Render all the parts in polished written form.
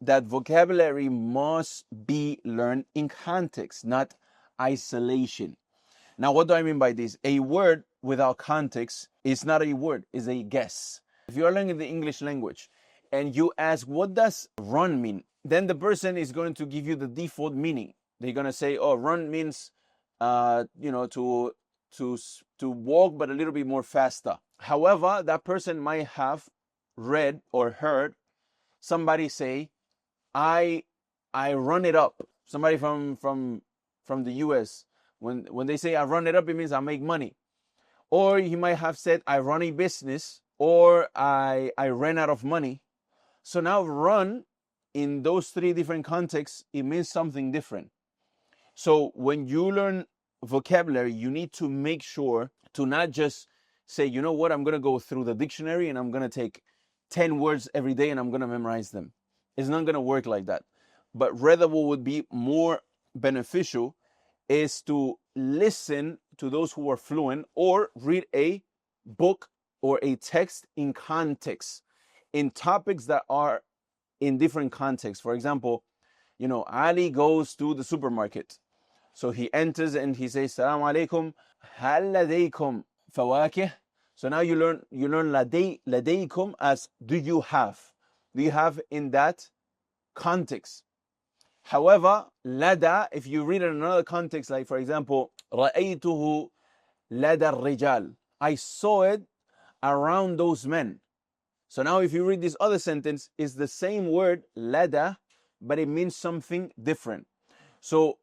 that vocabulary must be learned in context, not isolation. Now, what do I mean by this? A word without context is not a word, is a guess. If you are learning the English language and you ask, what does run mean? Then the person is going to give you the default meaning. They're going to say, oh, run means, to walk, but a little bit more faster. However, that person might have read or heard somebody say, I run it up. Somebody from the US, when they say I run it up, it means I make money. Or he might have said I run a business, or I ran out of money. So now run in those three different contexts, it means something different. So when you learn vocabulary, you need to make sure to not just say, you know what, I'm going to go through the dictionary and I'm going to take 10 words every day and I'm going to memorize them. It's not going to work like that. But rather, what would be more beneficial is to listen to those who are fluent or read a book or a text in context, in topics that are in different contexts. For example, Ali goes to the supermarket. So he enters and he says, Salaam alaikum, hal ladaykum fawakih. So now you learn ladaykum as do you have? Do you have in that context? However, lada, if you read in another context, like for example, رأيته لدى الرجال, I saw it around those men. So now if you read this other sentence, it's the same word, lada, but it means something different. So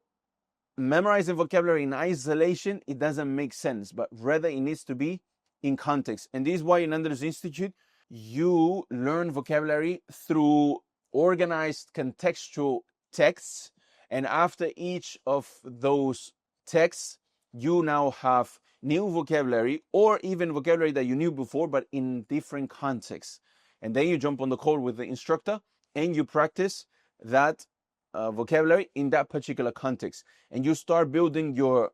memorizing vocabulary in isolation, it doesn't make sense, but rather it needs to be in context. And this is why in Andalus Institute, you learn vocabulary through organized contextual texts. And after each of those texts, you now have new vocabulary or even vocabulary that you knew before, but in different contexts. And then you jump on the call with the instructor and you practice that vocabulary in that particular context. And you start building your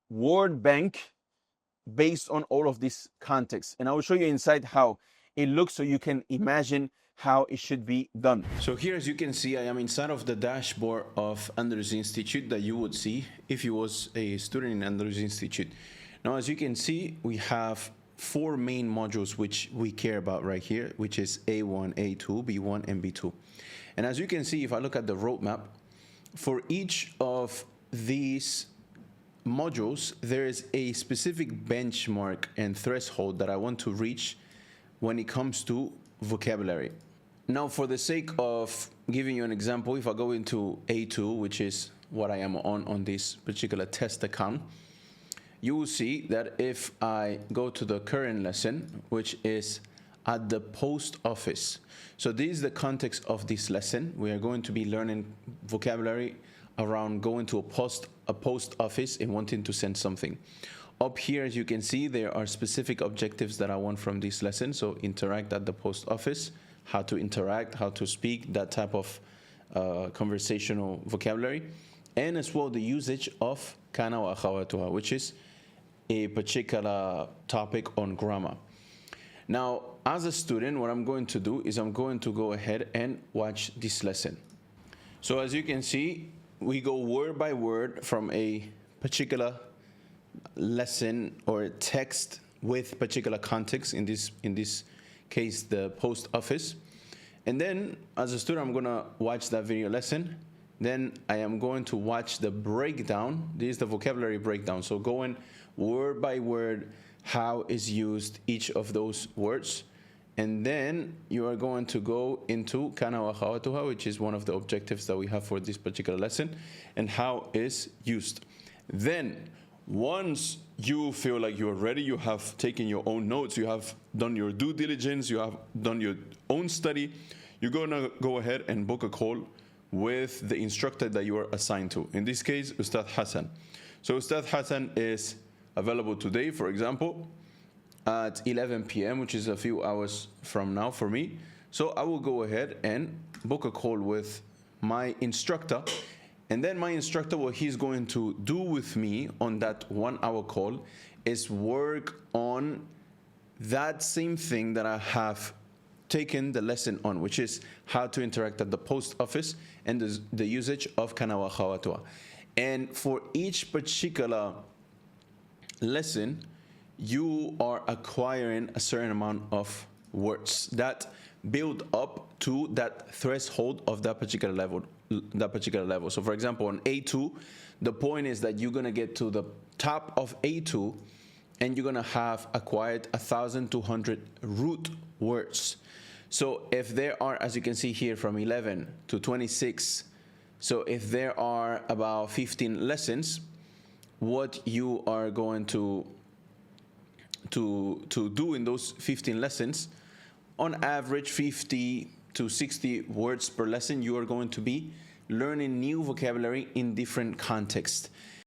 word bank based on all of these contexts. And I will show you inside how it looks so you can imagine how it should be done. So here, as you can see, I am inside of the dashboard of Andalus Institute that you would see if you was a student in Andalus Institute. Now, as you can see, we have 4 main modules which we care about right here, which is A1, A2, B1, and B2. And as you can see, if I look at the roadmap, for each of these modules, there is a specific benchmark and threshold that I want to reach when it comes to vocabulary. Now, for the sake of giving you an example, if I go into A2, which is what I am on this particular test account, you will see that if I go to the current lesson, which is at the post office. So this is the context of this lesson. We are going to be learning vocabulary around going to a post office and wanting to send something. Up here, as you can see, there are specific objectives that I want from this lesson. So interact at the post office, how to interact, how to speak, that type of conversational vocabulary, and as well the usage of kana wa akhawatuha, which is a particular topic on grammar. Now, as a student, what I'm going to do is I'm going to go ahead and watch this lesson. So as you can see, we go word by word from a particular lesson or text with particular context, in this case, the post office. And then as a student, I'm going to watch that video lesson. Then I am going to watch the breakdown. This is the vocabulary breakdown. So going word by word, how is used each of those words. And then you are going to go into kana wa akhawatuha, which is one of the objectives that we have for this particular lesson, and how is used. Then once you feel like you're ready, you have taken your own notes, you have done your due diligence, you have done your own study, you're going to go ahead and book a call with the instructor that you are assigned to. In this case, Ustad Hassan. So Ustad Hassan is available today, for example, at 11 p.m., which is a few hours from now for me. So I will go ahead and book a call with my instructor. And then my instructor, what he's going to do with me on that 1 hour call is work on that same thing that I have taken the lesson on, which is how to interact at the post office and the usage of kana wa akhawatuha. And for each particular lesson, you are acquiring a certain amount of words that build up to that threshold of that particular level. So for example, on A2, the point is that you're going to get to the top of A2 and you're going to have acquired 1,200 root words. So if there are, as you can see here, from 11 to 26, so if there are about 15 lessons, what you are going to do in those 15 lessons, on average 50 to 60 words per lesson, you are going to be learning new vocabulary in different contexts.